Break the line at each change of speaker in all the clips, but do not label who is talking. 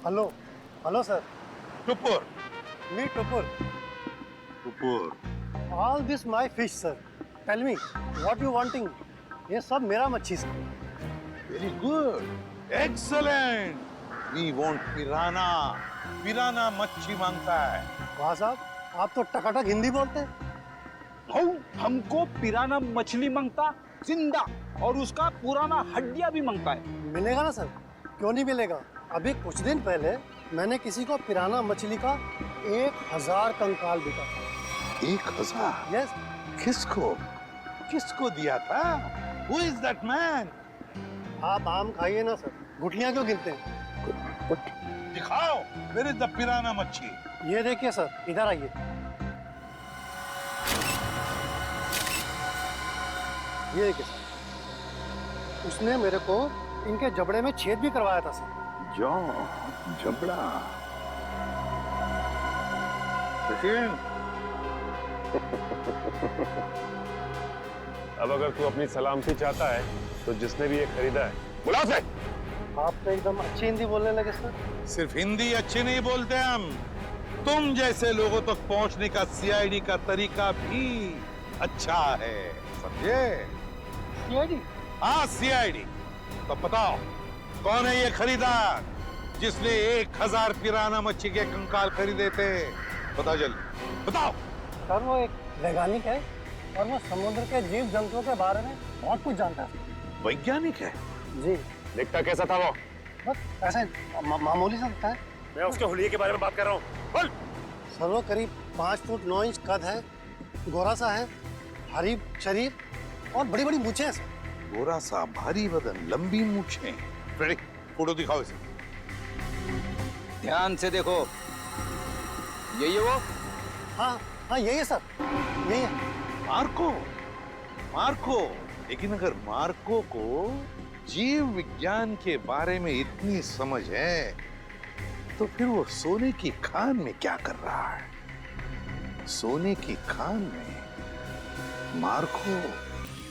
Hello hello sir.
Tupur
me Tupur.
Tupur
all this my fish sir. Tell me what you wanting. ये सब मेरा मच्छी sir.
Very good excellent we want piranha. Piranha मच्छी मांगता है।
वाह साहब, आप तो टकाटक हिंदी बोलते हैं।
हमको पिराना मछली मांगता जिंदा, और उसका पुराना हड्डियां भी मांगता है।
मिलेगा ना सर, क्यों नहीं मिलेगा। अभी कुछ दिन पहले मैंने किसी को पिराना मछली का 1000 कंकाल बिका था।
1000?
यस।
किसको किसको दिया था? Who is that man?
आप आम खाइए ना सर, गुठलियां क्यों गिनते हैं।
दिखाओ where is the पिराना मच्छी।
ये देखिए सर, इधर आइए। ये देखिए सर, उसने मेरे को इनके जबड़े में छेद भी करवाया था सर।
जो जबड़ा सचिन।
अब अगर तू अपनी सलामती चाहता है तो जिसने भी ये खरीदा है बुला उसे।
आप तो एकदम अच्छी हिंदी बोलने लगे सर।
सिर्फ हिंदी अच्छी नहीं बोलते हम, तुम जैसे लोगों तक पहुंचने का सीआईडी का तरीका भी अच्छा है, समझे?
सीआईडी?
हाँ सीआईडी। तो बताओ कौन है ये खरीदार जिसने 1000 पिराना मच्छी के कंकाल खरीदे थे? बताओ जल्दी बताओ।
सर वो एक वैज्ञानिक है और वो समुद्र के जीव जंतुओं के बारे में बहुत कुछ जानता है।
वैज्ञानिक है?
जी।
दिखता कैसा था वो?
बस ऐसे मामूली सा दिखता है।
मैं उसके हुलिये के बारे में बात कर रहा हूँ। बोल।
सर वो करीब 5 फुट 9 इंच कद है, गोरा सा है, भारी शरीर और बड़ी बड़ी मूछें हैं सर।
गोरा सा, भारी बदन, लंबी मूछें। रेडी, फोटो दिखाओ इसे।
ध्यान से देखो, यही है वो।
हाँ हाँ यही है सर, यही है।
Marco, Marco. लेकिन अगर मार्को को जीव विज्ञान के बारे में इतनी समझ है तो फिर वो सोने की खान में क्या कर रहा है? सोने की खान में मार्को।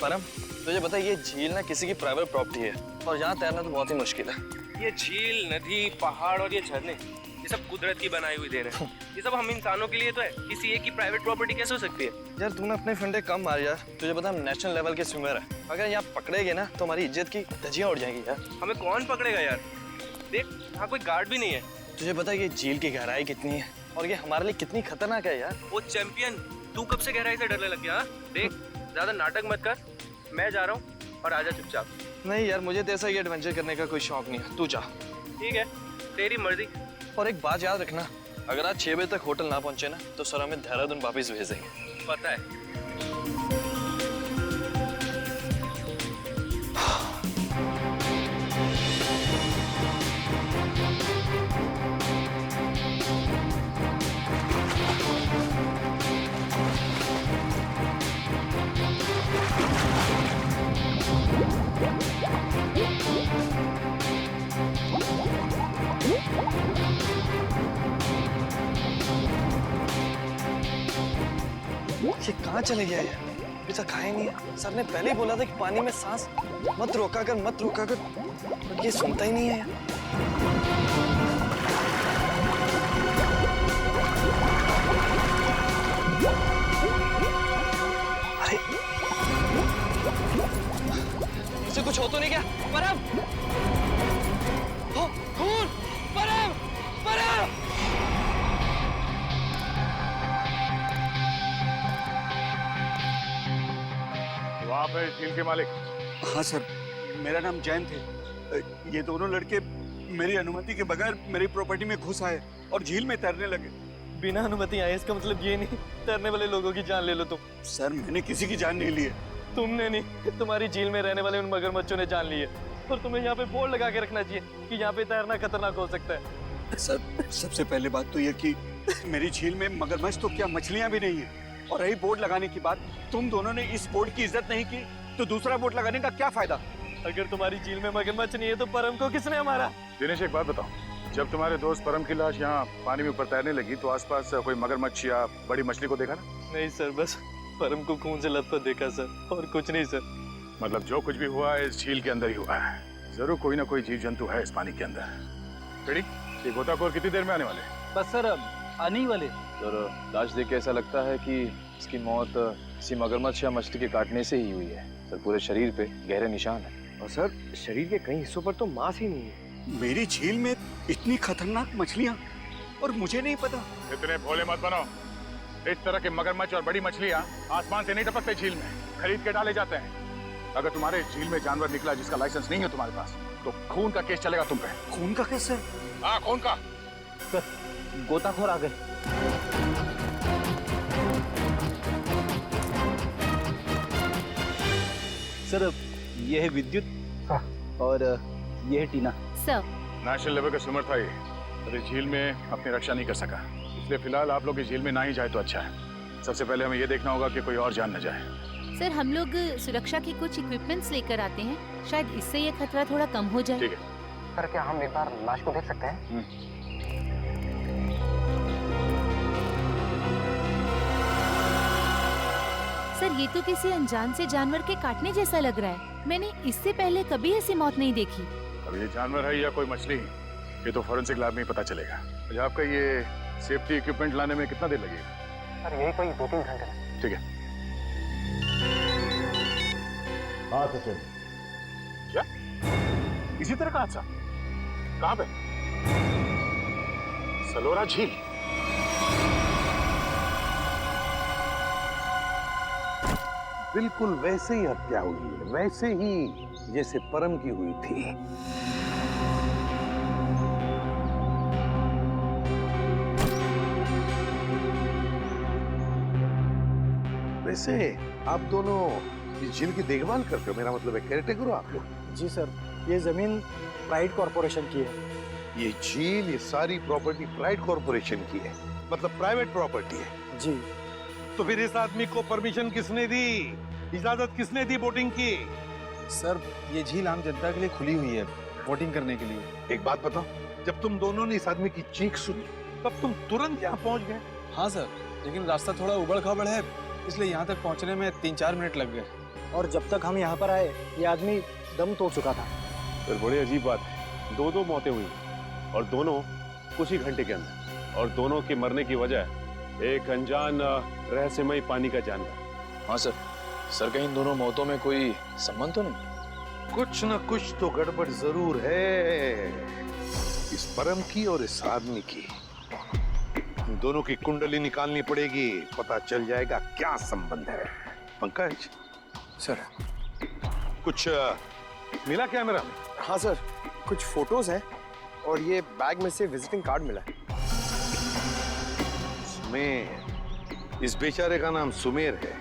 परम, तुझे पता है ये झील ना किसी की प्राइवेट प्रॉपर्टी है और यहाँ तैरना तो बहुत ही मुश्किल है।
ये झील, नदी, पहाड़ और ये झरने, ये सब कुदरत की बनाई हुई देन है। ये सब हम इंसानों के लिए तो है, किसी एक की प्राइवेट प्रॉपर्टी कैसे हो सकती है?
यार तूने अपने फंडे कम मार यार, तुझे पता हम नेशनल लेवल के स्विमर है। अगर यहाँ पकड़ेगे ना तो हमारी इज्जत की धज्जियां उड़ जाएंगी यार।
हमें कौन पकड़ेगा यार? देख यहाँ कोई गार्ड भी नहीं है।
तुझे पता है ये झील की गहराई कितनी है और ये हमारे लिए कितनी खतरनाक है यार।
वो चैंपियन, तू कब से गहराई से डरने लग गया? देख ज्यादा नाटक मत कर, मैं जा रहा हूँ और आजा चुपचाप।
नहीं यार, मुझे तेरे ये एडवेंचर करने का कोई शौक नहीं है, तू जा।
ठीक है, तेरी मर्जी।
और एक बात याद रखना, अगर आज 6 बजे तक होटल ना पहुंचे ना तो सर हमें देहरादून वापस भेज देंगे।
पता है।
ये कहाँ चले गया है? अभी तक खाया नहीं है। सर ने पहले ही बोला था कि पानी में सांस मत रोका कर, मत रोका कर, और ये सुनता ही नहीं है यार। अरे इसे कुछ हो तो नहीं क्या? परम! खून! परम! परम!
आप है झील के मालिक?
हाँ सर, मेरा नाम जयंत है। ये दोनों लड़के मेरी अनुमति के बगैर मेरी प्रॉपर्टी में घुस आए और झील में तैरने लगे।
बिना अनुमति आए इसका मतलब ये नहीं तैरने वाले लोगों की जान ले लो तुम।
सर मैंने किसी की जान नहीं ली है।
तुमने नहीं, तुम्हारी झील में रहने वाले उन मगरमच्छों ने जान ली है। और तुम्हें यहाँ पे बोर्ड लगा के रखना चाहिए कि यहाँ पे तैरना खतरनाक हो सकता है।
सर सबसे पहले बात तो ये कि मेरी झील में मगरमच्छ तो क्या मछलियां भी नहीं है। और रही बोर्ड लगाने की बात, तुम दोनों ने इस बोर्ड की इज्जत नहीं की तो दूसरा बोर्ड लगाने का क्या फायदा?
अगर तुम्हारी झील में मगरमच्छ नहीं है तो परम को किसने मारा?
दिनेश एक बात बताओ, जब तुम्हारे दोस्त परम की लाश यहाँ पानी में ऊपर तैरने लगी तो आसपास कोई मगरमच्छ या बड़ी मछली को देखा ना?
नहीं सर, बस परम को खून से लथपथ देखा सर, और कुछ नहीं सर।
मतलब जो कुछ भी हुआ है इस झील के अंदर ही हुआ है। जरूर कोई ना कोई जीव जंतु है इस पानी के अंदर। रेडी? ये गोताखोर कितनी देर में आने वाले?
बस सर आने ही वाले।
सर लाश देख के ऐसा लगता है कि इसकी मौत किसी मगरमच्छ या मछली के काटने से ही हुई है। सर पूरे शरीर पे गहरे निशान है।
और सर शरीर के कई हिस्सों पर तो मांस ही नहीं है।
मेरी झील में इतनी खतरनाक मछलियां और मुझे नहीं पता।
इतने भोले मत बनो। इस तरह के मगरमच्छ और बड़ी मछलियां आसमान से नहीं टपकते झील में, खरीद के डाले जाते हैं। अगर तुम्हारे झील में जानवर निकला जिसका लाइसेंस नहीं है तुम्हारे पास, तो खून का केस चलेगा तुम पे।
खून का केस है?
हाँ, खून का।
सर गोताखोर आ गए। सर ये है विद्युत और ये है टीना।
सर
नेशनल लेवल का स्विमर था ये, पर इस झील में अपनी रक्षा नहीं कर सका, इसलिए फिलहाल आप लोग इस झील में ना ही जाए तो अच्छा है। सबसे पहले हमें ये देखना होगा कि कोई और जान न जाए।
सर हम लोग सुरक्षा के कुछ इक्विपमेंट्स लेकर आते हैं, शायद इससे ये खतरा थोड़ा कम हो जाए।
ठीक है।
सर क्या हम एक बार लाश को देख सकते हैं?
सर ये तो किसी अनजान से जानवर के काटने जैसा लग रहा है। मैंने इससे पहले कभी ऐसी मौत नहीं देखी।
अब ये जानवर है या कोई मछली, ये तो फॉरेंसिक लैब में ही पता चलेगा। अच्छा, आपका ये सेफ्टी इक्विपमेंट लाने में कितना देर लगेगा?
सर यही कोई 2-3 घंटे में।
ठीक है।
हाँ सचिन।
क्या इसी तरह का हादसा? कहाँ पे? सलोरा झील।
बिल्कुल वैसे ही हत्या हुई है, वैसे ही जैसे परम की हुई थी। वैसे आप दोनों इस झील की देखभाल करते हो, मेरा मतलब है केयरटेकर हो आप लोग?
जी सर, ये जमीन प्राइड कॉरपोरेशन की है।
ये झील, ये सारी प्रॉपर्टी प्राइड कॉरपोरेशन की है, मतलब प्राइवेट प्रॉपर्टी है।
जी।
तो फिर इस आदमी को परमिशन किसने दी, इजाजत किसने दी बोटिंग की?
सर ये झील आम जनता के लिए खुली हुई है बोटिंग करने के लिए।
एक बात बताओ, जब तुम दोनों ने इस आदमी की चीख सुनी तब तुम तुरंत यहाँ पहुंच गए?
हाँ सर, लेकिन रास्ता थोड़ा उबड़ खाबड़ है, इसलिए यहाँ तक पहुँचने में 3-4 मिनट लग गए।
और जब तक हम यहाँ पर आए ये आदमी दम तोड़ चुका था।
फिर बड़ी अजीब बात है, दो मौतें हुई और दोनों कुछ ही घंटे के अंदर, और दोनों के मरने की वजह एक अनजान रहस्यमयी पानी का जानवर।
हाँ सर कहीं इन दोनों मौतों में कोई संबंध तो नहीं?
कुछ न कुछ तो गड़बड़ जरूर है, इस परम की और इस आदमी की। इन दोनों की कुंडली निकालनी पड़ेगी, पता चल जाएगा क्या संबंध है। पंकज
सर
कुछ मिला कैमरा में?
हाँ सर, कुछ फोटोज हैं और ये बैग में से विजिटिंग कार्ड मिला है।
सुमेर, इस बेचारे का नाम सुमेर है,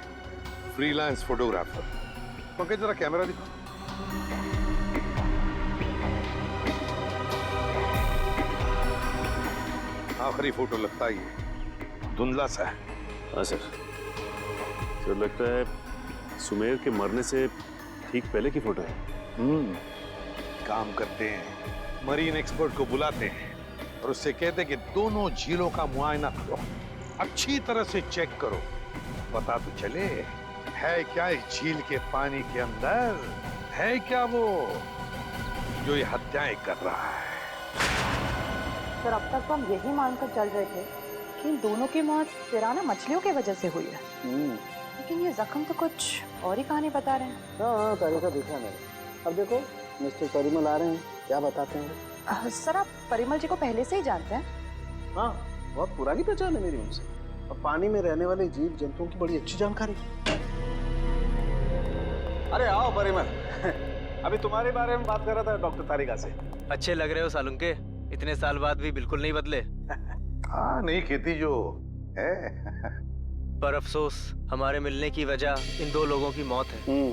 फ्रीलांस फोटोग्राफर। पंकज जरा कैमरा दिखा। आखिरी फोटो लगता है ये धुंधला सा है।
हाँ सर, तो लगता है सुमेर के मरने से ठीक पहले की फोटो है।
काम करते हैं, मरीन एक्सपर्ट को बुलाते हैं और उससे कहते हैं कि दोनों झीलों का मुआयना करो, अच्छी तरह से चेक करो, पता तो चले है क्या इस झील के पानी के अंदर, है क्या वो जो ये हत्याएं कर रहा है।
सर अब तक तो हम यही मानकर चल रहे थे कि इन दोनों की मौत पिराना मछलियों की वजह से हुई है, लेकिन ये जख्म तो कुछ और ही कहानी बता रहे हैं।
हाँ तरीका देखा मैंने। अब देखो मिस्टर परिमल आ रहे हैं, क्या बताते हैं?
सर आप परिमल जी को पहले से ही जानते हैं?
हाँ, बहुत पुरानी पहचान है मेरी उनसे। अब पानी में रहने वाले जीव जंतुओं की बड़ी अच्छी जानकारी।
अरे आओ परिमल। अभी तुम्हारे बारे में बात कर रहा था डॉक्टर तारिका से।
अच्छे लग रहे हो सालुंके, इतने साल बाद भी बिल्कुल नहीं बदले।
हाँ नहीं खेती जो है।
पर अफसोस हमारे मिलने की वजह इन दो लोगों की मौत है।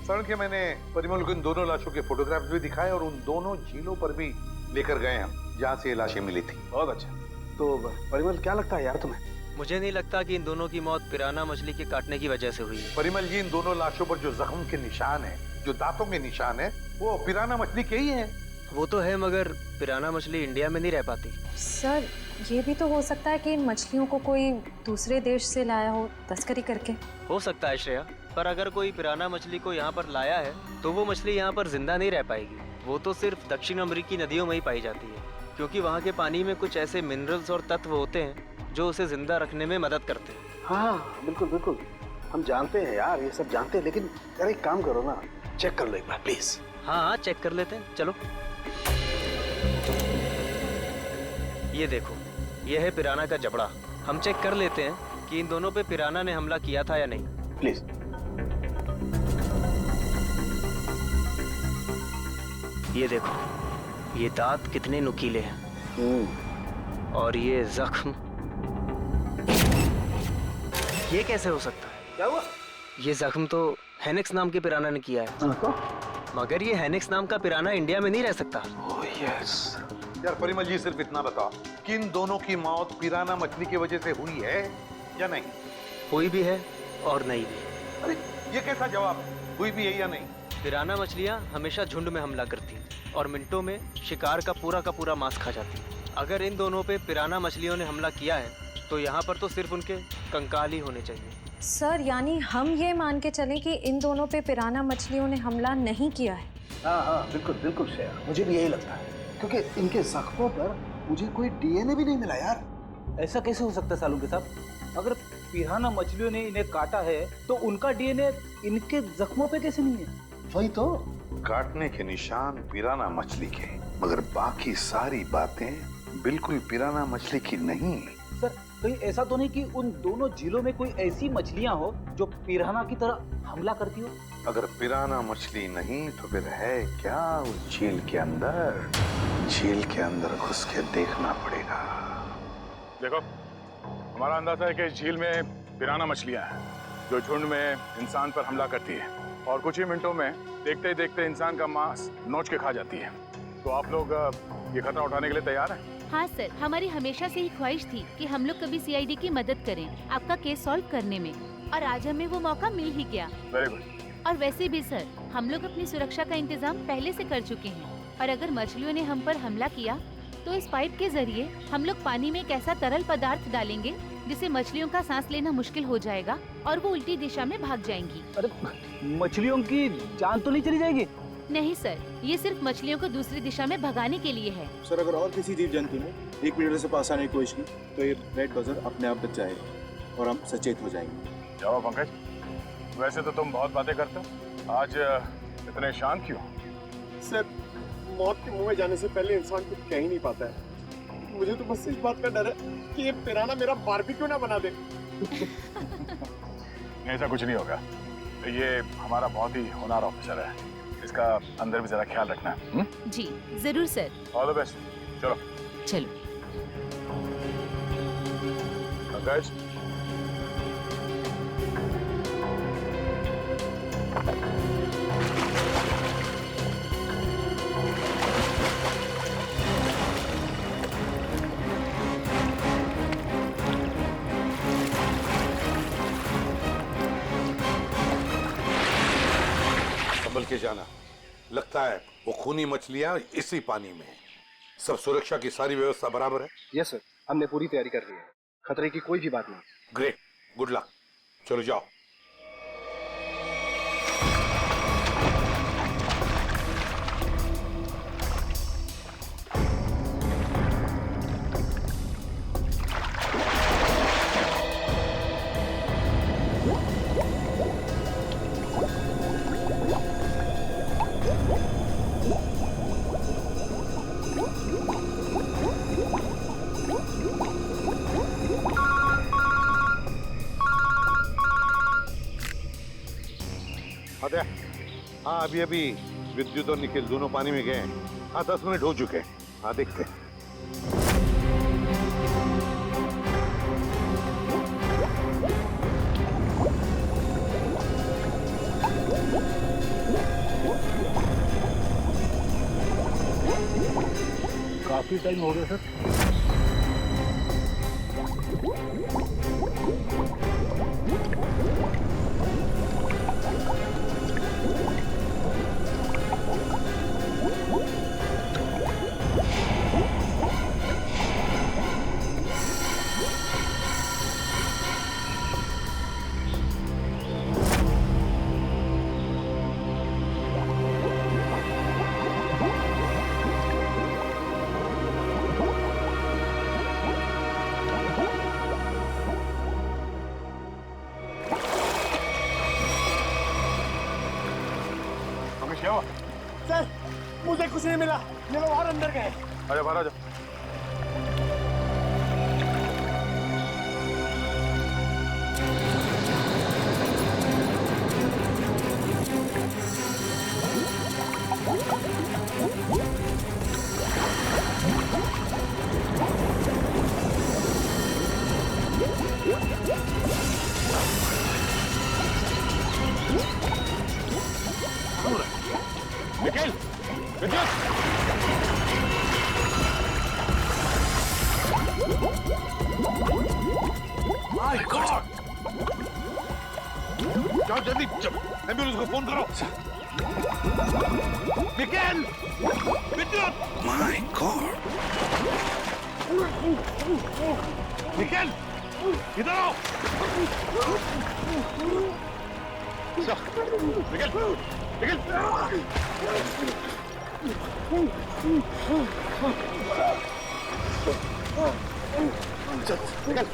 सर के मैंने परिमल को इन दोनों लाशों के फोटोग्राफ्स भी दिखाए और उन दोनों झीलों पर भी लेकर गए हम जहाँ से ये लाशें मिली थी।
बहुत अच्छा। तो परिमल क्या लगता है यार तुम्हें?
मुझे नहीं लगता कि इन दोनों की मौत पिराना मछली के काटने की वजह से हुई है।
परिमल जी, इन दोनों लाशों पर जो जख्म के निशान है, जो दांतों के निशान है, वो पिराना मछली के ही है।
वो तो है, मगर पिराना मछली इंडिया में नहीं रह पाती।
सर ये भी तो हो सकता है कि इन मछलियों को कोई दूसरे देश से लाया हो तस्करी करके।
हो सकता है श्रेया, पर अगर कोई पिराना मछली को यहाँ पर लाया है तो वो मछली यहाँ पर जिंदा नहीं रह पाएगी। वो तो सिर्फ दक्षिण अमेरिकी नदियों में ही पाई जाती है। क्योंकि वहाँ के पानी में कुछ ऐसे मिनरल्स और तत्व होते हैं जो उसे जिंदा रखने में मदद करते हैं।
हाँ बिल्कुल बिल्कुल, हम जानते हैं यार, ये सब जानते हैं, लेकिन यार एक काम करो ना, चेक कर लो एक बार प्लीज।
हाँ चेक कर लेते हैं, चलो। ये देखो, ये है पिराना का जबड़ा। हम चेक कर लेते हैं कि इन दोनों पे पिराना ने हमला किया था या नहीं।
प्लीज।
ये देखो, ये दांत कितने नुकीले हैं। और ये जख्म, ये कैसे हो सकता है?
क्या हुआ?
ये जख्म तो हेनिक्स नाम के पिराना ने किया है। मगर ये हेनिक्स नाम का पिराना इंडिया में नहीं रह सकता।
Oh yes.
यार परिमल जी, सिर्फ इतना बताओ कि इन दोनों की मौत पिराना मछली की वजह से हुई है या नहीं?
हुई भी है और नहीं भी।
अरे ये कैसा जवाब है? हुई भी है या नहीं?
पिराना मछलियाँ हमेशा झुंड में हमला करती हैं और मिनटों में शिकार का पूरा मांस खा जाती हैं। अगर इन दोनों पे पिराना मछलियों ने हमला किया है तो यहाँ पर तो सिर्फ उनके कंकाल ही होने चाहिए।
सर, यानी हम ये मान के चलें कि इन दोनों पे पिराना मछलियों ने हमला नहीं किया है?
हाँ हाँ बिल्कुल बिल्कुल श्रेया, मुझे भी यही लगता है, क्योंकि इनके जख्मों पर मुझे कोई डीएनए भी नहीं मिला यार।
ऐसा कैसे हो सकता है सालू के साहब? अगर पिराना मछलियों ने इन्हें काटा है तो उनका डीएनए इनके जख्मों पे कैसे नहीं है?
वही तो,
काटने के निशान पिराना मछली के, मगर बाकी सारी बातें बिल्कुल पिराना मछली की नहीं।
सर, कहीं ऐसा तो नहीं कि उन दोनों झीलों में कोई ऐसी मछलियां हो जो पिराना की तरह हमला करती हो?
अगर पिराना मछली नहीं तो फिर है क्या उस झील के अंदर? झील के अंदर घुस के देखना पड़ेगा।
देखो, हमारा अंदाजा है कि इस झील में पिराना मछलियां हैं जो झुंड में इंसान पर हमला करती है और कुछ ही मिनटों में देखते ही देखते इंसान का मांस नोच के खा जाती है। तो आप लोग ये खतरा उठाने के लिए तैयार हैं?
हाँ सर, हमारी हमेशा से ही ख्वाहिश थी कि हम लोग कभी सीआईडी की मदद करें आपका केस सॉल्व करने में, और आज हमें वो मौका मिल ही गया।
Very good.
और वैसे भी सर, हम लोग अपनी सुरक्षा का इंतजाम पहले से कर चुके हैं, और अगर मछलियों ने हम पर हमला किया तो इस पाइप के जरिए हम लोग पानी में एक ऐसा तरल पदार्थ डालेंगे जिससे मछलियों का सांस लेना मुश्किल हो जाएगा और वो उल्टी दिशा में भाग जाएंगी।
अरे मछलियों की जान तो नहीं चली जाएगी?
नहीं सर, ये सिर्फ मछलियों को दूसरी दिशा में भगाने के लिए है।
सर, अगर और किसी जीव जंतु ने 1 मीटर से पास आने की कोशिश की तो ये रेड बजर अपने आप बच जाएगा और हम सचेत हो जाएंगे।
जाओ पंकज, वैसे तो तुम बहुत बातें करते हो, आज इतने शांत क्यों?
सर, मौत के मुंह में जाने से पहले इंसान कुछ कह ही नहीं पाता है। मुझे तो बस इस बात का डर है कि ये पिराना मेरा बारबेक्यू ना बना दे।
ऐसा कुछ नहीं होगा, ये हमारा बहुत ही होनहार ऑफिसर है, इसका अंदर भी जरा ख्याल रखना।
जी जरूर सर।
All the best. चलो
चलो।
पंकज,
संभल के जाना, लगता है वो खूनी मछलियां इसी पानी में हैं। सब सुरक्षा की सारी व्यवस्था बराबर है?
यस सर, हमने पूरी तैयारी कर ली है, खतरे की कोई भी बात नहीं।
Great, good luck. चलो जाओ। हाँ, अभी अभी विद्युत और निखिल दोनों पानी में गए हैं। हाँ, 10 मिनट हो चुके हैं। हाँ, देखते हैं।
काफी टाइम हो गया सर। सर मुझे कुछ नहीं मिला, ये लोग और अंदर गए।
आजा बाहर आजा। निखिल, विद्युत! My God! जाओ जल्दी, एम्बुलेंस को फोन करो। निखिल! विद्युत! My God! निखिल! इधर आओ! निखिल! निखिल! चल, निकल।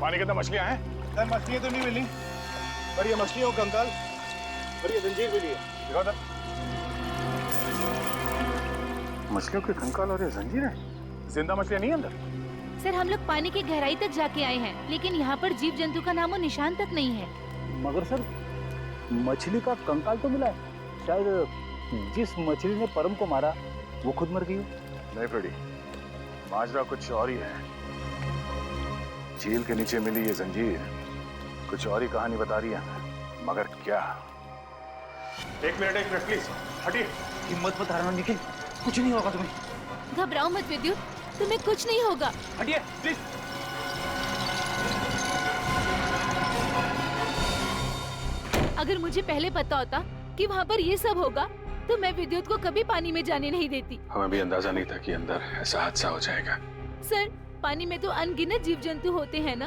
पानी के अंदर मछलियां हैं?
सर मछलियां तो नहीं मिली, पर ये मछलियों का कंकाल और ये जंजीर मिली है।
दिखाओ सर। मछलियों के कंकाल और ये जंजीर है? जिंदा मछलियां नहीं अंदर?
सर हम लोग पानी की गहराई तक जाके आए हैं, लेकिन यहाँ पर जीव जंतु का नामो निशान तक नहीं है।
मगर सर मछली का कंकाल तो मिला है। शायद जिस मछली ने परम को मारा वो खुद मर गई हो।
नहीं फ्रेडी, माजरा कुछ और ही है। झील के नीचे मिली ये जंजीर कुछ और ही कहानी बता रही है, मगर क्या? एक मिनट प्लीज, हटिए।
हिम्मत मत हारना निखिल, कुछ नहीं होगा तुम्हें।
घबराओ मत विद्युत, तुम्हें कुछ नहीं होगा।
हटिए प्लीज।
अगर मुझे पहले पता होता कि वहाँ पर ये सब होगा तो मैं विद्युत को कभी पानी में जाने नहीं देती।
हमें भी अंदाजा नहीं था कि अंदर ऐसा हादसा हो जाएगा।
सर पानी में तो अनगिनत जीव जंतु होते हैं ना,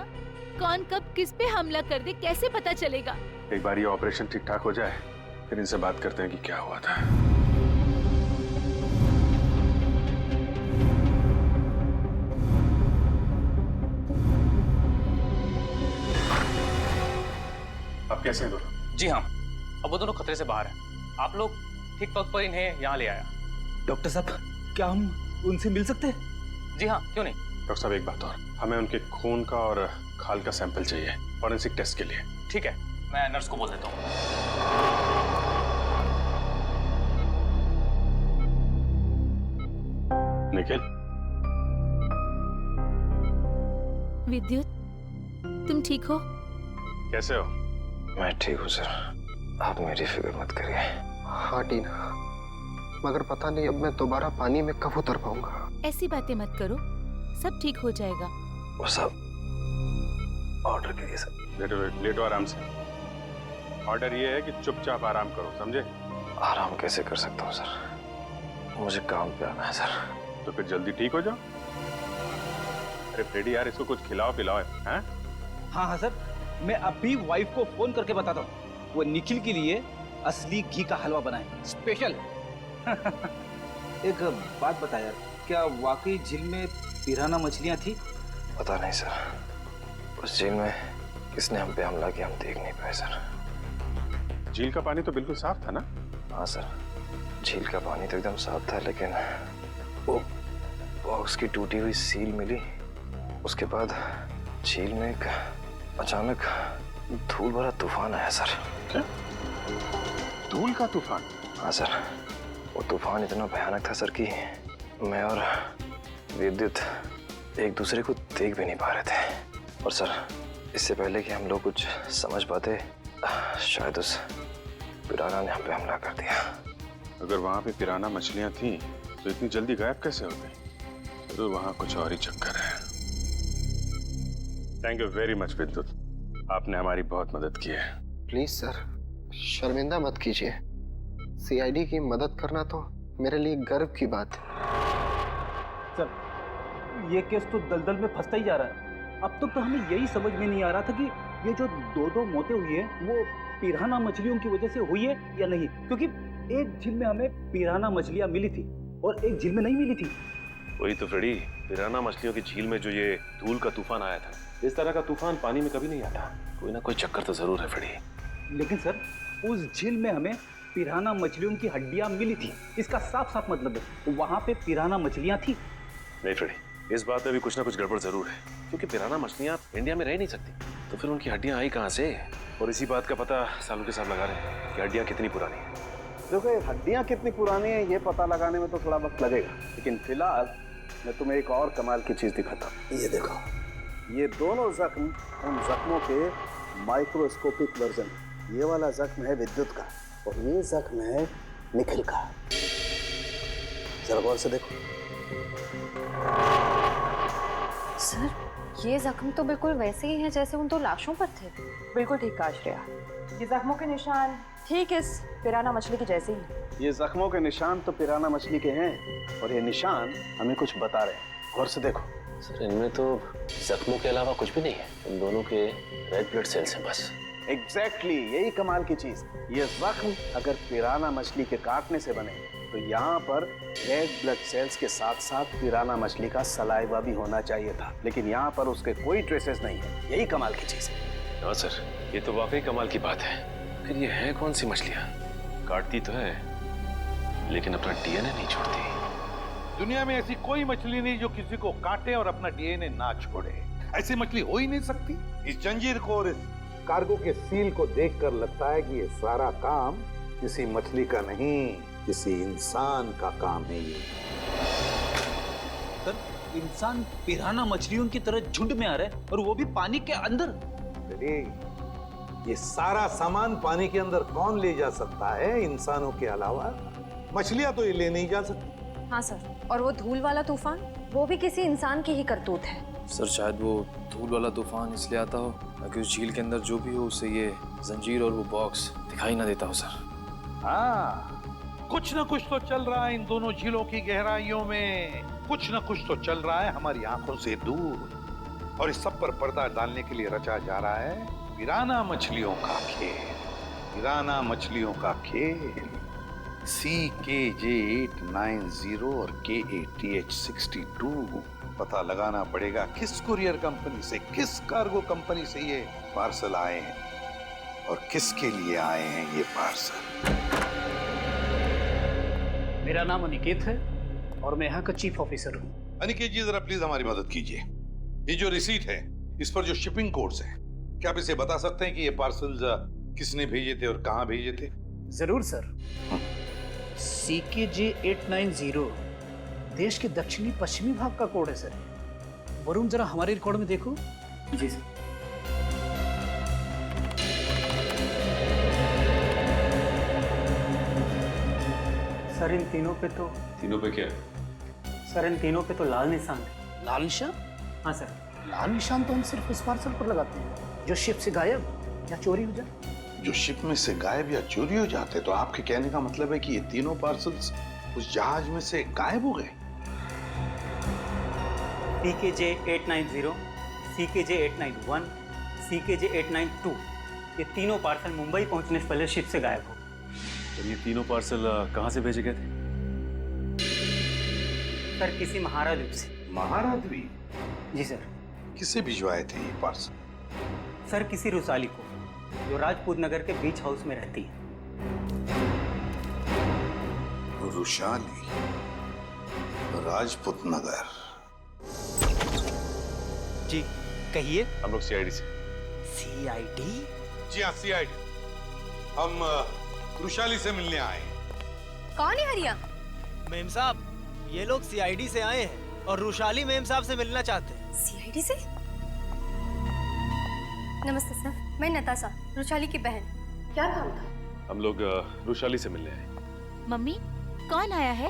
कौन कब किस पे हमला कर दे कैसे पता चलेगा?
एक बार ये ऑपरेशन ठीक ठाक हो जाए फिर इनसे बात करते हैं कि क्या हुआ था। अब कैसे हैं दोनों?
जी हाँ, अब वो दोनों खतरे से बाहर हैं। आप लोग ठीक वक्त पर इन्हें यहाँ ले आया।
डॉक्टर साहब क्या हम उनसे मिल सकते हैं?
जी हाँ, क्यों नहीं।
डॉक्टर साहब एक बात और, हमें उनके खून का और खाल का सैंपल चाहिए फॉरेंसिक टेस्ट के लिए।
ठीक है, मैं नर्स को बोल देता हूँ।
निखिल,
विद्युत तुम ठीक हो?
कैसे हो?
मैं ठीक हूँ सर, आप मेरी फिक्र मत करिए। हाँ टीना, मगर पता नहीं अब मैं दोबारा पानी में कब उतर पाऊंगा।
ऐसी बातें मत करो, सब ठीक हो जाएगा।
वो सब ऑर्डर के लिए सर।
लेटो आराम से। ऑर्डर ये है कि चुपचाप आराम करो, समझे?
आराम कैसे कर सकता हूँ सर, मुझे काम पे आना है सर।
तो फिर जल्दी ठीक हो जाओ। अरे फ्रेडी यार, इसको कुछ खिलाओ पिलाओ हैं?
हाँ हाँ सर, मैं अभी वाइफ को फोन करके बताता हूँ, वो निखिल के लिए असली घी का हलवा बनाए स्पेशल। एक बात बता यार, क्या वाकई झील में पिराना मछलियाँ थी?
पता नहीं सर, उस झील में किसने हम पे हमला किया हम देख नहीं पाए सर।
झील का पानी तो बिल्कुल साफ था ना?
हाँ सर, झील का पानी तो एकदम साफ था, लेकिन वो बॉक्स की टूटी हुई सील मिली। उसके बाद झील में एक अचानक धूल भरा तूफान आया सर।
क्या? धूल का तूफान?
हाँ सर, वो तूफान इतना भयानक था सर कि मैं और विद्युत एक दूसरे को देख भी नहीं पा रहे थे। और सर, इससे पहले कि हम लोग कुछ समझ पाते, शायद उस पिराना ने हम पे हमला कर दिया।
अगर वहां पे पिराना मछलियां थी तो इतनी जल्दी गायब कैसे हो गई? तो वहां कुछ और ही चक्कर है। थैंक यू वेरी मच विद्युत, आपने हमारी बहुत मदद की है।
प्लीज सर, शर्मिंदा मत कीजिए। सीआईडी की मदद करना तो मेरे लिए गर्व की बात है।
सर, ये केस तो दलदल में फंसता ही जा रहा है। अब तक तो हमें यही समझ में नहीं आ रहा था कि ये जो दो मौतें हुई हैं वो पिराना मछलियों की वजह से हुई है या नहीं, क्योंकि एक झील में हमें पिराना मछलियां मिली थी और एक झील में नहीं मिली थी।
वही तो फ्रेडी, पिराना मछलियों की झील में जो ये धूल का तूफान आया था, इस तरह का तूफान पानी में कभी नहीं आता। कोई ना कोई चक्कर तो जरूर है फ्रेडी।
लेकिन सर, उस झील में हमें पिराना मछलियों की हड्डियां मिली थी, इसका साफ साफ मतलब है वहां पे पिराना मछलियां थी।
नहीं फ्रेडी, इस बात में भी कुछ ना कुछ गड़बड़ जरूर है, क्योंकि पिराना मछलियां इंडिया में रह नहीं सकती, तो फिर उनकी हड्डियां आई कहाँ से? और इसी बात का पता सालों के साथ लगा रहे हैं कि हड्डियां कितनी पुरानी है।
देखो, हड्डियां कितनी पुरानी है ये पता लगाने में तो थोड़ा वक्त लगेगा, लेकिन फिलहाल मैं तुम्हें एक और कमाल की चीज दिखाता हूँ। ये देखो, ये दोनों जख्म उन जख्मों के माइक्रोस्कोपिक वर्जन। ये वाला जख्म है विद्युत का और ये जख्म है निखिल का। जरा गौर से देखो।
सर, ये जख्म तो बिल्कुल वैसे ही हैं जैसे उन 2 लाशों पर थे। बिल्कुल ठीक कहा श्रेया, ये जख्मों के निशान ठीक इस पिराना मछली के जैसे ही।
ये जख्मों के निशान तो पिराना मछली के हैं और ये निशान हमें कुछ बता रहे हैं। गौर से देखो।
सर, इनमें तो जख्मों के अलावा कुछ भी नहीं है, इन दोनों के रेड ब्लड सेल्स हैं बस।
एग्जैक्टली, यही कमाल की चीज। ये जख्म अगर पिराना मछली के काटने से बने तो यहाँ पर रेड ब्लड सेल्स के साथ साथ पिराना मछली का सलाइवा भी होना चाहिए था, लेकिन यहाँ पर उसके कोई ट्रेसेस नहीं है। यही कमाल की चीज है।
हाँ सर, ये तो वाकई कमाल की बात है। फिर ये है कौन सी मछलियां? काटती तो है लेकिन अपना डीएनए नहीं छोड़ती।
दुनिया में ऐसी कोई मछली नहीं जो किसी को काटे और अपना डीएनए ना छोड़े। ऐसी मछली हो ही नहीं सकती। इस जंजीर को और इस कार्गो के सील को देखकर लगता है कि ये सारा काम किसी मछली का नहीं, किसी इंसान का काम है। ये
सर, इंसान पिराना मछलियों की तरह झुंड में आ रहा है और वो भी पानी के अंदर।
ये सारा सामान पानी के अंदर कौन ले जा सकता है इंसानों के अलावा? मछलियां तो ये ले नहीं जा सकती।
हाँ सर, और वो धूल वाला तूफान, वो भी किसी इंसान की ही करतूत है।
सर, शायद वो धूल वाला तूफान इसलिए आता हो ताकि उस झील के अंदर जो भी हो उसे ये जंजीर और वो बॉक्स दिखाई ना देता हो। सर,
हाँ, कुछ ना कुछ तो चल रहा है इन दोनों झीलों की गहराइयों में। कुछ ना कुछ तो चल रहा है हमारी आंखों से दूर, और इस सब पर पर्दा डालने के लिए रचा जा रहा है पिराना मछलियों का खेल। पिराना मछलियों का खेल। CKJ890 और KATH62 पता लगाना पड़ेगा किस कुरियर कंपनी से, किस कार्गो कंपनी से ये पार्सल आए हैं और किसके लिए आए हैं ये पार्सल।
मेरा नाम अनिकेत है और मैं यहाँ का चीफ ऑफिसर हूँ।
अनिकेत जी, जरा प्लीज हमारी मदद कीजिए। ये जो रिसीट है, इस पर जो शिपिंग कोड्स हैं, क्या आप इसे बता सकते हैं कि ये पार्सल्स किसने भेजे थे और कहाँ भेजे थे?
जरूर सर। CKJ890 देश के दक्षिणी पश्चिमी भाग का कोड है सर। वरुण, जरा हमारे रिकॉर्ड में देखो। जी सर।
सर, इन तीनों पे तो
क्या?
सर, इन तीनों पे तो लाल निशान है।
लाल निशान?
हाँ सर।
लाल निशान तो हम सिर्फ उस पार्सल पर लगाते हैं जो शिप से गायब या चोरी हो जाए।
जो शिप में से गायब या चोरी हो जाते, तो आपके कहने का मतलब है कि ये तीनों पार्सल्स उस जहाज में से गायब हो गए?
CKJ890, CKJ891, CKJ892 ये तीनों पार्सल मुंबई पहुंचने से पहले शिप से गायब हो।
और ये तीनों पार्सल कहाँ से भेजे गए थे?
सर, किसी महारा द्वीप से।
महारा द्वीप?
जी सर।
किसे भिजवाए थे ये पार्सल?
सर, किसी रुसाली को, जो राजपूत नगर के बीच हाउस में रहती है।
रुशाली, राजपूत नगर।
जी कहिए।
हम लोग CID से।
CID?
जी हाँ, CID। हम रुशाली से मिलने आए।
कौन है हरिया?
मेम साहब, ये लोग CID से आए हैं और रुशाली मेम साहब से मिलना चाहते हैं।
सीआईडी से? नमस्ते सर, मैं नताशा, रुशाली की बहन। क्या काम था?
हम लोग रुशाली से मिलने आए।
मम्मी, कौन आया है?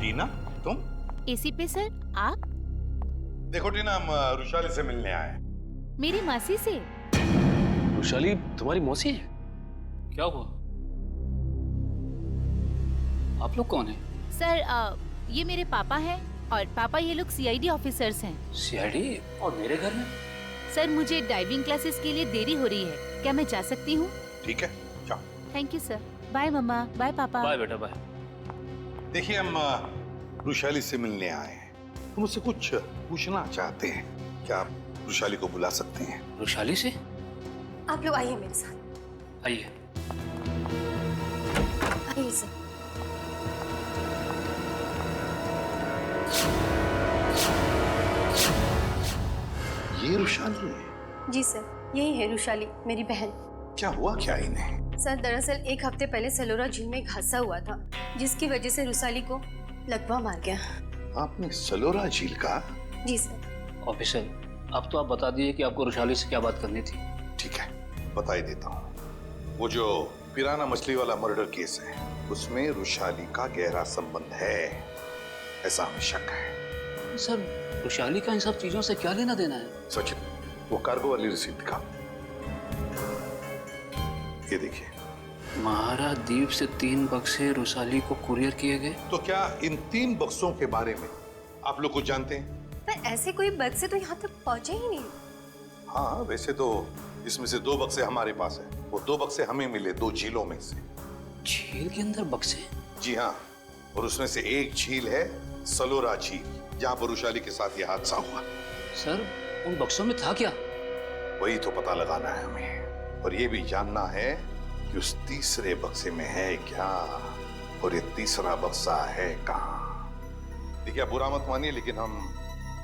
टीना, तुम?
एसीपी सर, आप?
देखो टीना, हम रुशाली से मिलने आए।
मेरी मासी से।
रुशाली तुम्हारी मौसी है?
क्या हुआ? आप लोग कौन हैं?
सर, ये मेरे पापा हैं और पापा ये लोग सीआईडी ऑफिसर्स हैं।
सीआईडी? और मेरे घर में?
सर, मुझे डाइविंग क्लासेस के लिए देरी हो रही है, क्या मैं जा सकती हूँ?
ठीक है, जाओ।
Thank you sir. बाय मम्मा, बाय पापा।
बाय बेटा, बाय।
देखिए, हम रुशाली से मिलने आए हैं। हम उससे कुछ पूछना चाहते हैं। क्या आप रुशाली को बुला सकते हैं?
रुशाली से?
आप लोग आइए मेरे साथ।
आइए।
आइए सर।
ये रुशाली है?
जी सर, यही है रुशाली, मेरी बहन।
क्या हुआ क्या इन्हें?
सर, दरअसल 1 हफ्ते पहले सलोरा झील में एक हादसा हुआ था, जिसकी वजह से रुशाली को लकवा मार गया।
आपने सलोरा झील का?
जी सर।
ऑफिसर, अब तो आप बता दिए कि आपको रुशाली से क्या बात करनी थी।
ठीक है, बता ही देता हूँ। वो जो पिराना मछली वाला मर्डर केस है, उसमें रुशाली का गहरा संबंध है, ऐसा हमें शक है।
सर, रुशाली का इन सब चीजों से क्या लेना देना है?
सचिन, वो कार्गो वाली रसीद दिखा। ये देखिए।
महाराद्वीप से 3 बक्से रुशाली को कुरियर किए गए।
तो क्या इन 3 बक्सों के बारे में आप लोग कुछ जानते हैं?
पर ऐसे कोई बक्से तो यहाँ तक पहुँचे ही नहीं।
हाँ, वैसे तो इसमें से 2 बक्से हमारे पास है। वो 2 बक्से हमें मिले 2 झीलों में से।
झील के अंदर बक्से?
जी हाँ, और उसमें से एक झील है सलोरा झील, जहाँ पर रुशाली के साथ ये हादसा हुआ।
सर, उन बक्सों में था क्या?
वही तो पता लगाना है हमें, और ये भी जानना है कि उस तीसरे बक्से में है क्या, और ये तीसरा बक्सा है कहाँ। देखिए, आप बुरा मत मानिए, लेकिन हम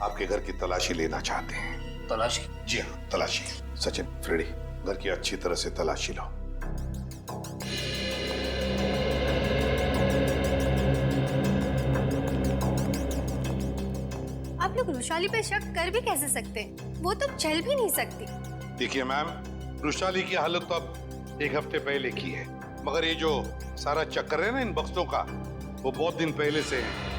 आपके घर की तलाशी लेना चाहते हैं।
तलाशी?
जी हाँ, तलाशी। सचिन, फ्रेडी, घर की अच्छी तरह से तलाशी लो।
आप लोग रुशाली पे शक कर भी कैसे सकते हैं? वो तो चल भी नहीं सकती।
देखिए मैम, रुशाली की हालत तो अब 1 हफ्ते पहले की है, मगर ये जो सारा चक्कर है ना इन बक्सों का, वो बहुत दिन पहले से है।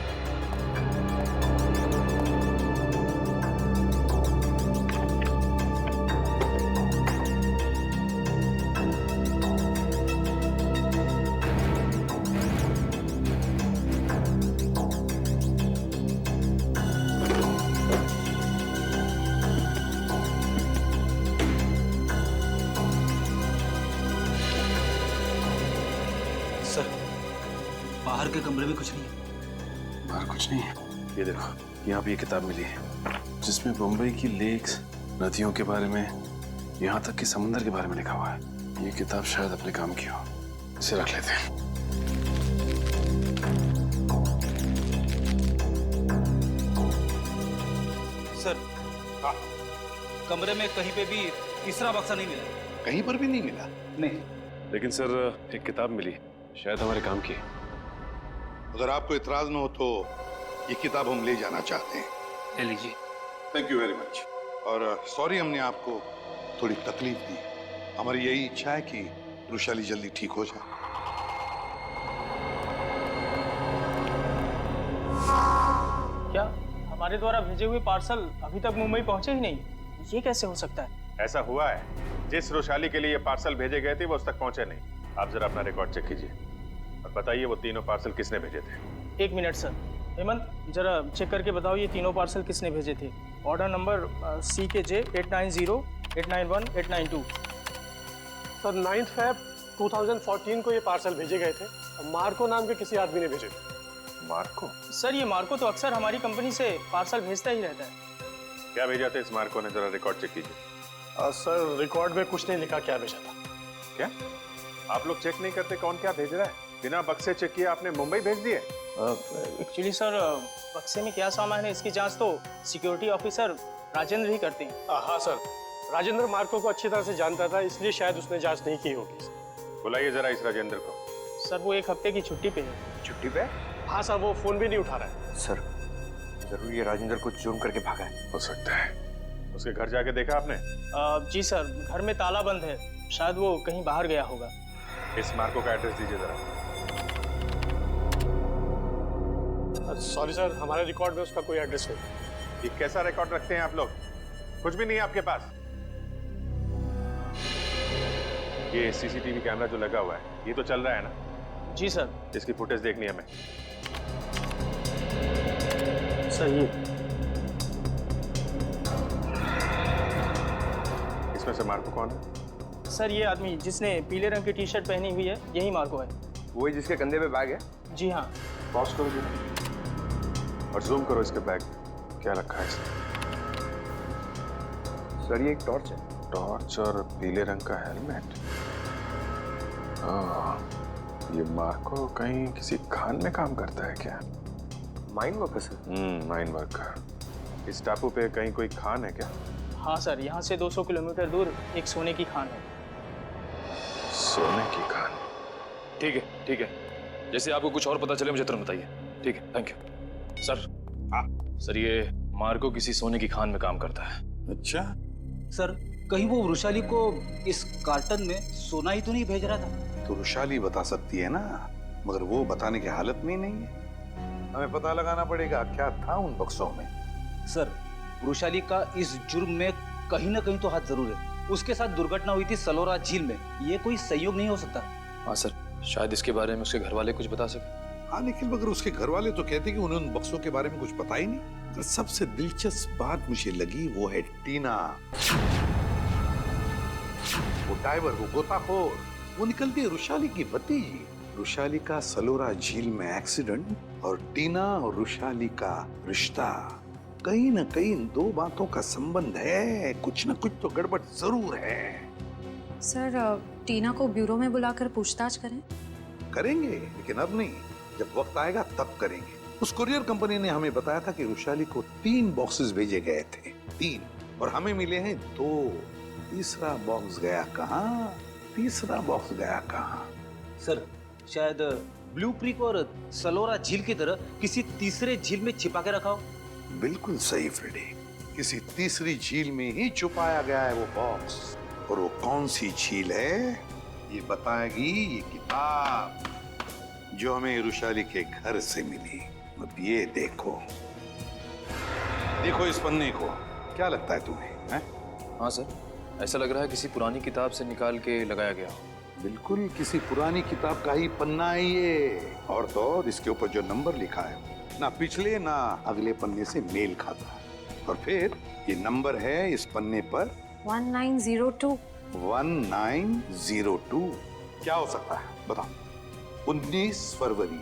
बाहर के कमरे में कुछ नहीं है।
बाहर कुछ नहीं है। ये देखो, यहाँ पे ये किताब मिली है, जिसमें मुंबई की लेक्स, नदियों के बारे में, यहाँ तक कि समुद्र के बारे में लिखा हुआ है। ये किताब शायद अपने काम की हो, इसे रख लेते हैं।
सर, कमरे में कहीं पे भी तीसरा बक्सा नहीं मिला।
कहीं पर भी नहीं मिला?
नहीं।
लेकिन सर, एक किताब मिली, शायद हमारे काम की है।
अगर आपको इतराज न हो तो ये किताब हम ले जाना चाहते हैं।
ले लीजिए।
Thank you very much. और सॉरी हमने आपको थोड़ी तकलीफ दी। हमारी यही इच्छा है कि रुशाली जल्दी ठीक हो जाए।
क्या हमारे द्वारा भेजे हुए पार्सल अभी तक मुंबई पहुंचे ही नहीं? ये कैसे हो सकता है?
ऐसा हुआ है, जिस रुशाली के लिए ये पार्सल भेजे गए थे वो उस तक पहुंचे नहीं। आप जरा अपना रिकॉर्ड चेक कीजिए और बताइए वो तीनों पार्सल किसने भेजे थे।
1 मिनट सर। हेमंत, जरा चेक करके बताओ ये तीनों पार्सल किसने भेजे थे। Order number CKJ 890, 891, 892।
Sir, 9 Feb 2014 को ये पार्सल भेजे गए थे और मार्को नाम के किसी आदमी ने भेजे थे।
मार्को?
सर, ये मार्को तो अक्सर हमारी कंपनी से पार्सल भेजता ही रहता है।
क्या भेजा था इस मार्को ने? जरा रिकॉर्ड चेक कीजिए।
सर, रिकॉर्ड में कुछ नहीं लिखा क्या भेजा था।
क्या आप लोग चेक नहीं करते कौन क्या भेज रहा है? बिना बक्से चेक किए आपने मुंबई भेज दिए?
एक्चुअली सर, बक्से में क्या सामान है इसकी जांच तो सिक्योरिटी ऑफिसर राजेंद्र ही करते हैं।
हाँ सर, राजेंद्र मार्को को अच्छी तरह से जानता था, इसलिए शायद उसने जांच नहीं की होगी।
बुलाइए जरा इस राजेंद्र को।
सर वो एक हफ्ते की छुट्टी पे है।
छुट्टी पे?
हाँ सर, वो फोन भी नहीं उठा रहा है।
सर जरूर ये राजेंद्र को जुर्म करके भागा है।
हो सकता है। उसके घर जाके देखा आपने?
जी सर, घर में ताला बंद है, शायद वो कहीं बाहर गया होगा।
इस मार्को का एड्रेस दीजिए जरा।
सॉरी सर, हमारे रिकॉर्ड में उसका कोई एड्रेस नहीं।
ये कैसा रिकॉर्ड रखते हैं आप लोग? कुछ भी नहीं है आपके पास। ये सीसीटीवी कैमरा जो लगा हुआ है, ये तो चल रहा है ना?
जी सर।
इसकी फुटेज देखनी है हमें।
सर ये
इसमें से मार्को कौन है?
सर ये आदमी जिसने पीले रंग की टी शर्ट पहनी हुई है, यही मार्को है।
वही जिसके कंधे पे बैग है?
जी हाँ।
पॉज करो जी और जूम करो इसके बैग। क्या रखा है इसमें?
सर ये एक टॉर्च है।
टॉर्च और पीले रंग का हेलमेट। ये मार्को कहीं किसी खान में काम करता है क्या?
Mine worker sir?
Mine worker.
इस टापू पे कहीं कोई खान है क्या?
हाँ सर, यहाँ से 200 किलोमीटर दूर एक सोने की खान है।
सोने की खान?
ठीक है। जैसे आपको कुछ और पता चले मुझे तुरंत बताइए। ठीक है, थैंक यू। सर सर ये मार्को किसी सोने की खान में काम करता है।
अच्छा
सर, कहीं वो वृषाली को इस कार्टन में सोना ही तो नहीं भेज रहा था?
तो वृषाली बता सकती है ना, मगर वो बताने की हालत में ही नहीं है। हमें पता लगाना पड़ेगा क्या था उन बक्सों में।
सर, वृषाली का इस जुर्म में कहीं ना कहीं तो हाथ जरूर है। उसके साथ दुर्घटना हुई थी सलोरा झील में, ये कोई संयोग नहीं हो सकता।
हाँ सर, शायद इसके बारे में उसके घर वाले कुछ बता सके।
हाँ, लेकिन मगर उसके घर वाले तो कहते कि उन्हें उन बक्सों के बारे में कुछ पता ही नहीं। तो सबसे दिलचस्प बात मुझे लगी वो है टीना। वो डाइवर, वो गोताखोर, वो निकलती है रुशाली की भतीजी। रुशाली का सलोरा झील में एक्सीडेंट और टीना और रुशाली का रिश्ता, कहीं ना कहीं इन दो बातों का संबंध है। कुछ ना कुछ तो गड़बड़ जरूर है।
सर टीना को ब्यूरो में बुलाकर पूछताछ करें?
करेंगे, लेकिन अब नहीं, जब वक्त आएगा तब करेंगे। उस कुरियर कंपनी ने हमें बताया था कि रुशाली को 3 बॉक्सेस भेजे गए थे, 3, और हमें मिले हैं 2। तीसरा बॉक्स गया कहाँ?
सर, शायद ब्लू क्रीक और सलोरा झील की तरह किसी तीसरे झील में छिपा के रखा हो।
बिल्कुल सही फ्रेडी, किसी तीसरी झील में ही छुपाया गया है वो बॉक्स। और वो कौन सी झील है ये बताएगी ये किताब जो हमें रुशाली के घर से मिली। अब ये देखो इस पन्ने को, क्या लगता है तुम्हें? है?
हाँ सर, ऐसा लग रहा है किसी पुरानी किताब से निकाल के लगाया गया हो।
बिल्कुल किसी पुरानी किताब का ही पन्ना है ये। और तो और इसके ऊपर जो नंबर लिखा है ना पिछले ना अगले पन्ने से मेल खाता है। और फिर ये नंबर है इस पन्ने पर
1902।
1902 क्या हो सकता है बताओ? 19 फरवरी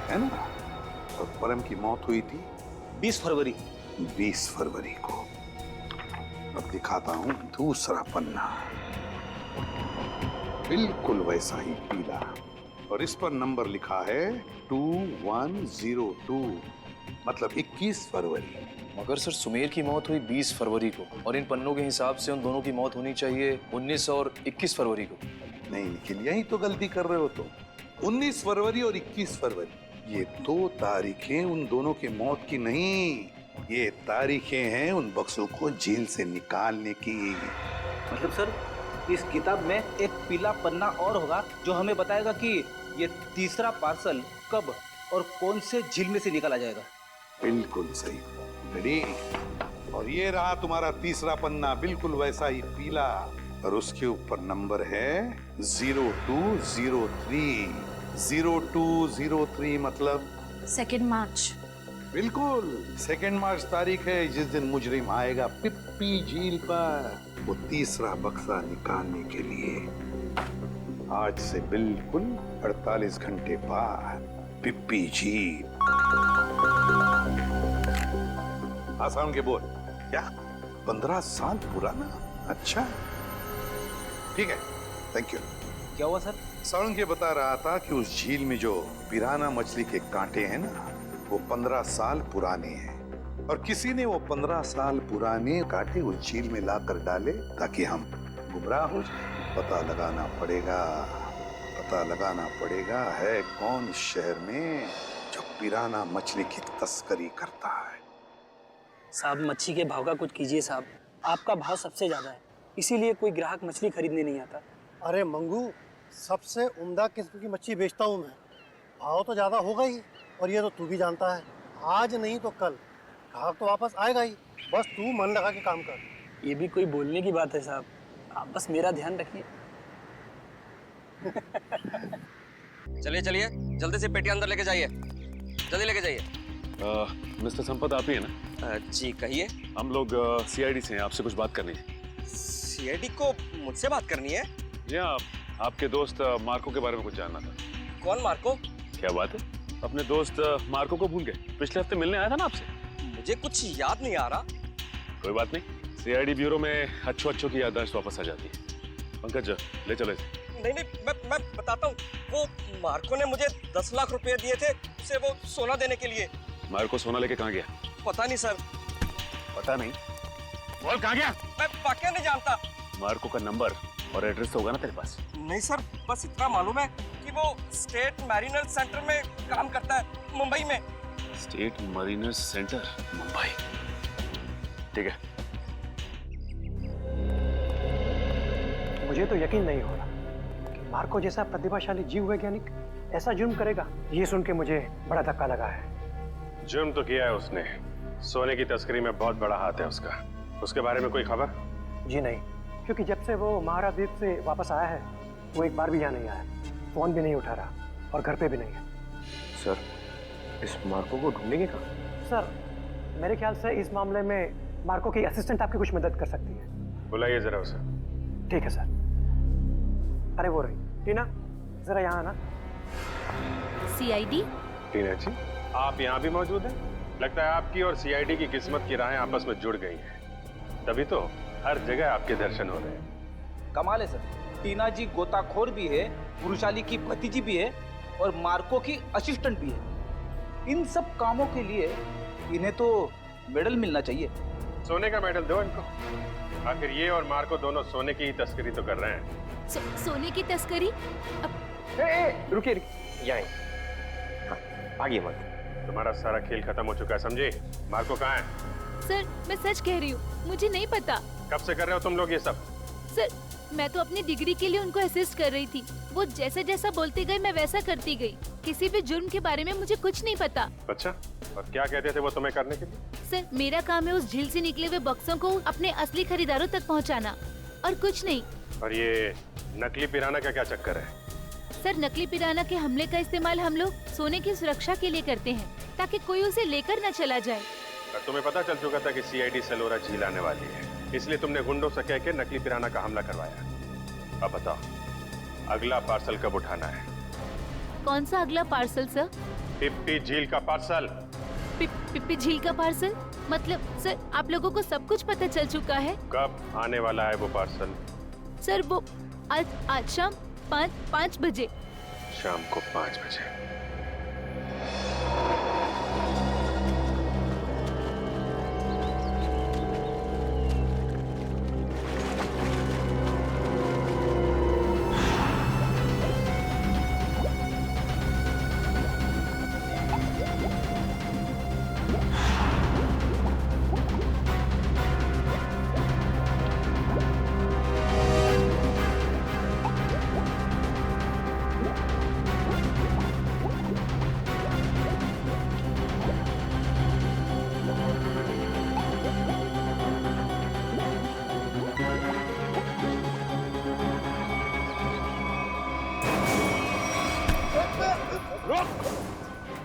है ना? और परम की मौत हुई थी
20 फरवरी।
20 फरवरी को। अब दिखाता हूं दूसरा पन्ना, बिल्कुल वैसा ही पीला, और इस पर नंबर लिखा है 2102, मतलब 21 फरवरी।
मगर सर, सुमेर की मौत हुई 20 फरवरी को और इन पन्नों के हिसाब से उन दोनों की मौत होनी चाहिए 19 और 21 फरवरी को।
नहीं निखिल, यही तो गलती कर रहे हो तुम। 19 फरवरी और 21 फरवरी ये 2 तारीखें उन दोनों की मौत की नहीं, ये तारीखें हैं उन बक्सों को जेल से निकालने की।
मतलब सर, इस किताब में एक पीला पन्ना और होगा जो हमें बताएगा कि ये तीसरा पार्सल कब और कौन से झील में से निकाला जाएगा।
बिल्कुल सही रेडी। और ये रहा तुम्हारा तीसरा पन्ना, बिल्कुल वैसा ही पीला, और उसके ऊपर नंबर है 0203। 0203 मतलब
2 मार्च।
बिल्कुल 2 मार्च तारीख है जिस दिन मुजरिम आएगा पिप्पी झील पर वो तीसरा बक्सा निकालने के लिए। आज से बिल्कुल 48 घंटे बाद पिप्पी झील। आसान के बोल क्या? 15 साल पुराना? अच्छा ठीक है, थैंक यू।
क्या हुआ सर?
साउंड के बता रहा था कि उस झील में जो पिराना मछली के कांटे हैं ना, वो 15 साल पुराने हैं, और किसी ने वो 15 साल पुराने कांटे उस झील में लाकर डाले ताकि हम गुमराह हो जाए। पता लगाना पड़ेगा। पता लगाना पड़ेगा है कौन इस शहर में जो पिराना मछली की तस्करी करता है।
साहब मच्छी के भाव का कुछ कीजिए साहब, आपका भाव सबसे ज्यादा है, इसीलिए कोई ग्राहक मछली खरीदने नहीं आता।
अरे मंगू, सबसे उम्दा किस्म की मच्छी बेचता हूँ मैं, भाव तो ज़्यादा होगा ही, और ये तो तू भी जानता है, आज नहीं तो कल ग्राहक तो वापस आएगा ही, बस तू मन लगा के काम कर।
ये भी कोई बोलने की बात है साहब, आप बस मेरा ध्यान रखिए।
चलिए चलिए, जल्दी से पेटी अंदर लेके जाइए, जल्दी लेके जाइए।
मिस्टर संपत आप ही है ना?
जी कहिए।
हम लोग सीआईडी से हैं, आपसे कुछ बात करनी है।
सीआईडी को मुझसे बात करनी है?
जी हाँ, आपके दोस्त मार्को के बारे में कुछ जानना था।
कौन मार्को?
क्या बात है, अपने दोस्त मार्को को भूल गए? पिछले हफ्ते मिलने आया था ना आपसे।
मुझे कुछ याद नहीं आ रहा।
कोई बात नहीं, सीआईडी ब्यूरो में अच्छों की याददाश्त वापस आ जाती है। पंकज ले चलो इसे।
नहीं मैं बताता हूँ, वो मार्को ने मुझे 10 लाख रुपए दिए थे उसे वो सोना देने के लिए।
मार्को सोना लेके कहाँ गया?
पता नहीं सर।
पता नहीं?
बोल कहाँ गया? मैं वाकई नहीं जानता।
मार्को का नंबर और एड्रेस तो होगा ना तेरे पास?
नहीं सर, बस इतना मालूम है कि वो स्टेट मैरिनर सेंटर में काम करता है, मुंबई में।
State Mariner centre, Mumbai. ठीक है।
मुझे तो यकीन नहीं हो रहा कि मार्को जैसा प्रतिभाशाली जीव वैज्ञानिक ऐसा जुर्म करेगा। ये सुन के मुझे बड़ा धक्का लगा है।
जुर्म तो किया है उसने, सोने की तस्करी में बहुत बड़ा हाथ है उसका। उसके बारे में कोई खबर?
जी नहीं, क्योंकि जब से वो महाराद्वीप से वापस आया है वो एक बार भी यहाँ नहीं आया, फोन भी नहीं उठा रहा और घर पे भी नहीं है।
सर, इस मार्को को ढूंढेंगे कहाँ?
सर, मेरे ख्याल से इस मामले में मार्को की असिस्टेंट आपकी कुछ मदद कर सकती है।
बुलाइए जरा उसे।
ठीक है सर। अरे वो रही टीना, जरा यहाँ आना।
सीआईडी?
टीना जी, आप यहाँ भी मौजूद हैं? लगता है आपकी और सीआईडी की किस्मत की राहें आपस में जुड़ गई हैं, तभी तो हर जगह आपके दर्शन हो रहे हैं।
कमाल है सर, टीना जी गोताखोर भी है, पुरुषाली की भतीजी भी है और मार्को की असिस्टेंट भी है। इन सब कामों के लिए इन्हें तो मेडल मिलना चाहिए।
सोने का मेडल दो इनको। आखिर ये और मार्को दोनों सोने की ही तस्करी तो कर रहे हैं।
सोने की तस्करी?
रुकिए यहाँ आगे मत।
तुम्हारा सारा खेल खत्म हो चुका है, समझे? मार्को कहाँ है?
सर, मैं सच कह रही हूँ, मुझे नहीं पता।
कब से कर रहे हो तुम लोग ये सब?
सर, मैं तो अपनी डिग्री के लिए उनको असिस्ट कर रही थी, वो जैसा जैसा बोलते गए मैं वैसा करती गई। किसी भी जुर्म के बारे में मुझे कुछ नहीं पता।
अच्छा, और क्या कहते थे वो तुम्हें करने के लिए?
सर, मेरा काम है उस झील से निकले हुए बक्सों को अपने असली खरीदारों तक पहुँचाना, और कुछ नहीं।
और ये नकली पिराना का क्या चक्कर है?
सर, नकली पिराना के हमले का इस्तेमाल हम लोग सोने की सुरक्षा के लिए करते हैं, ताकि कोई उसे लेकर न चला जाए।
और तुम्हें पता चल चुका था कि सीआईडी सेलोरा झील आने वाली है, इसलिए तुमने गुंडों से कह के नकली पिराना का हमला करवाया। अब बताओ, अगला पार्सल कब उठाना है?
कौन सा अगला पार्सल सर?
पिप्पी झील का पार्सल।
पिप्पी झील का पार्सल? मतलब सर, आप लोगों को सब कुछ पता चल चुका है?
कब आने वाला है वो पार्सल?
सर, वो आज शाम 5 बजे।
शाम को 5 बजे।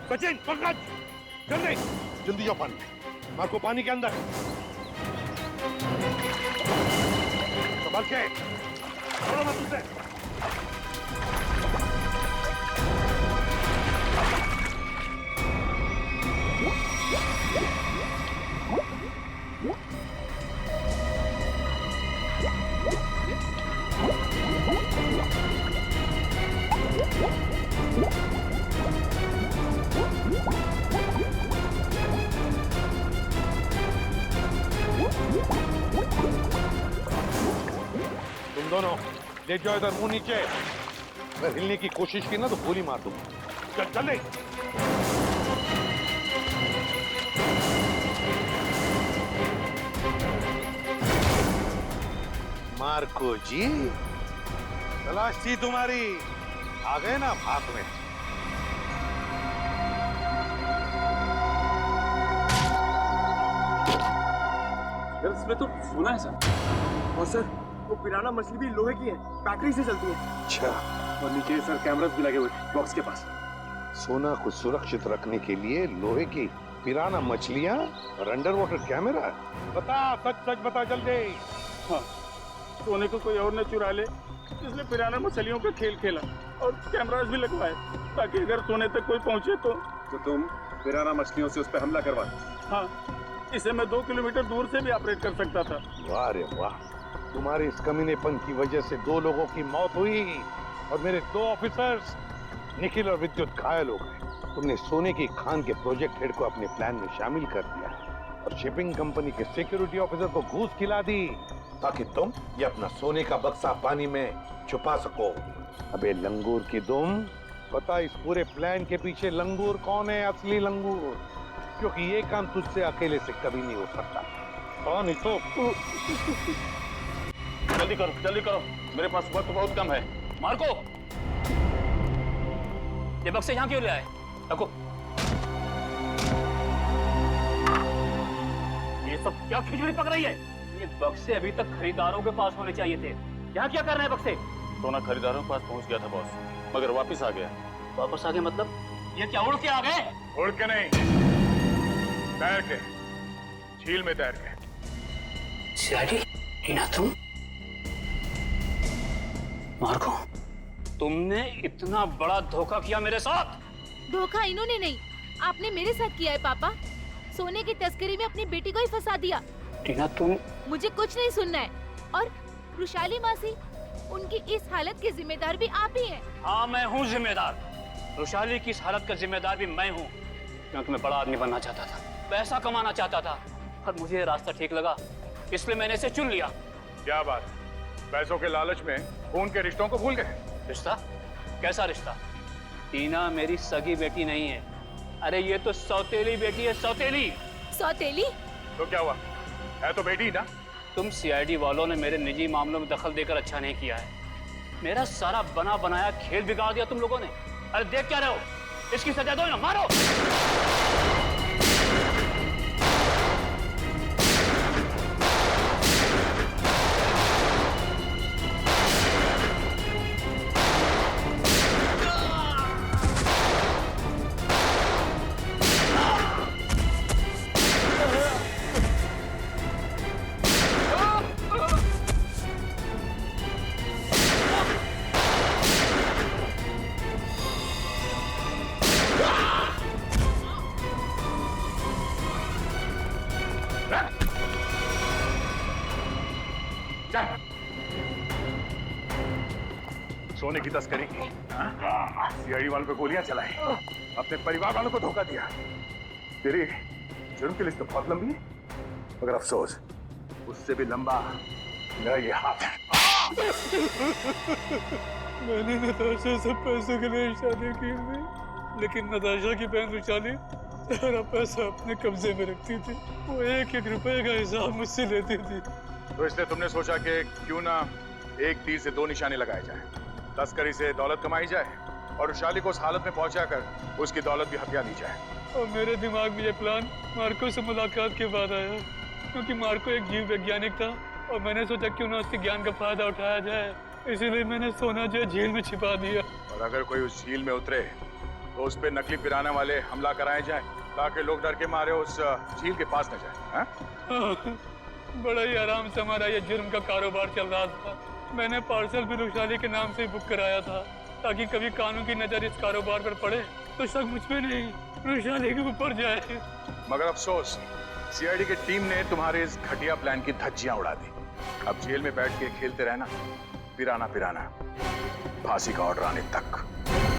सचिन, पंकज, जल्दी जल्दी जाओ पानी में। मार्को पानी के अंदर। संभल के, छोड़ो मत उसे। तुम दोनों ले जाओ इधर, मुंह नीचे। अगर हिलने की कोशिश की ना तो गोली मार दूंगा।
चल चल दे।
मार्को जी, तलाश थी तुम्हारी, आ गए ना भाग में।
इसमें तो सोना है सर। और सर वो पिराना मछली भी लोहे की है, बैटरी से चलती है।
अच्छा।
और नीचे सर कैमरास भी लगे हुए बॉक्स के पास।
सोना को सुरक्षित रखने के लिए लोहे की पिराना मछलियां और अंडर वाटर कैमरा।
बता, सच सच बता जल्दी। हाँ, सोने को कोई और न चुरा ले, इसलिए पिराना मछलियों का खेल खेला और कैमरास भी लगवाए ताकि अगर सोने तक कोई पहुंचे तो
तुम पिराना मछलियों से उस पर हमला करवा।
हाँ, इसे मैं 2 किलोमीटर दूर से भी ऑपरेट कर सकता था।
वाह रे वाह, तुम्हारे इस कमीनेपन की वजह से 2 लोगों की मौत हुई और मेरे 2 ऑफिसर्स निखिल और विद्युत घायल हो गए। तुमने सोने की खान के प्रोजेक्ट हेड को अपने प्लान में शामिल कर दिया और शिपिंग कंपनी के सिक्योरिटी ऑफिसर को घूस खिला दी ताकि तुम ये अपना सोने का बक्सा पानी में छुपा सको। अबे लंगूर की दुम, पता इस पूरे प्लान के पीछे लंगूर कौन है? असली लंगूर, क्योंकि ये काम तुझसे अकेले से कभी नहीं हो सकता। कौन तो?
जल्दी करो, मेरे पास वक्त बहुत कम है। मार्को, ये बक्से यहाँ क्यों ले आए? रखो। ये सब क्या खिचड़ी पक रही है? ये बक्से अभी तक खरीदारों के पास होने चाहिए थे। यहाँ क्या कर रहे हैं बक्से? सोना खरीदारों के पास पहुँच गया था बॉस, मगर वापस आ गया।
वापस आ गए मतलब? ये क्या उड़ के आ गए?
उड़ के नहीं, तैर के, झील में तैर के।
सीआईडी, टीना तुम? मार्को, तुमने इतना बड़ा धोखा किया मेरे साथ?
धोखा इन्होंने नहीं, आपने मेरे साथ किया है पापा। सोने की तस्करी में अपनी बेटी को ही फंसा दिया।
टीना तुम?
मुझे कुछ नहीं सुनना है। और रुशाली मासी, उनकी इस हालत के जिम्मेदार भी आप ही हैं।
हाँ, मैं हूँ जिम्मेदार। रुशाली की इस हालत का जिम्मेदार भी मैं हूँ, क्योंकि मैं बड़ा आदमी बनना चाहता था, पैसा कमाना चाहता था, और मुझे ये रास्ता ठीक लगा, इसलिए मैंने इसे चुन लिया।
क्या बात, पैसों के लालच में खून के रिश्तों को भूल गए?
रिश्ता? कैसा रिश्ता? टीना मेरी सगी बेटी नहीं है। अरे ये तो सौतेली बेटी है, सौतेली।
सौतेली?
तो क्या हुआ, है तो बेटी ना।
तुम सीआईडी वालों ने मेरे निजी मामलों में दखल देकर अच्छा नहीं किया है। मेरा सारा बना बनाया खेल बिगाड़ दिया तुम लोगों ने। अरे देख क्या रहे हो, इसकी सजा दो ना, मारो।
सोने की तस्करी की, सीआईडी वालों पे गोलियां चलाई, अपने परिवार वालों को धोखा दिया। तेरी जुर्म की लिस्ट तो बहुत लंबी है, मगर अफसोस उससे भी लंबा मेरा ये हाथ है।
मैंने नताशा से पैसों के लिए शादी की थी, लेकिन नताशा की बहन रुशाली सारा पैसा अपने कब्जे में रखती थी। वो 1-1 रुपए का हिसाब मुझसे लेती थी।
तो इसलिए तुमने सोचा कि क्यों ना एक तीर से 2 निशाने लगाए जाए। तस्करी से दौलत कमाई जाए और रुशाली को उस हालत में पहुंचाकर उसकी दौलत भी हथिया ली जाए।
और मेरे दिमाग में ये प्लान मार्को से मुलाकात के बाद आया, क्योंकि मार्को एक जीव वैज्ञानिक था और मैंने सोचा क्यों ना उसके ज्ञान का फायदा उठाया जाए, इसीलिए मैंने सोना जो झील में छिपा दिया।
और अगर कोई उस झील में उतरे तो उस पे नकली पिराना वाले हमला कराए जाए ताकि लोग डर के मारे उस झील के पास न जाए। हाँ?
बड़ा ही आराम से हमारा ये जुर्म का कारोबार चल रहा था। मैंने पार्सल भी रुशाली के नाम से बुक कराया था, ताकि कभी कानून की नजर इस कारोबार पर पड़े तो शक मुझ पे नहीं रुशाली के ऊपर जाए।
मगर अफसोस, सीआईडी की टीम ने तुम्हारे इस घटिया प्लान की धज्जियां उड़ा दी। अब जेल में बैठ के खेलते रहना, पिराना पिराना, फांसी का ऑर्डर आने तक।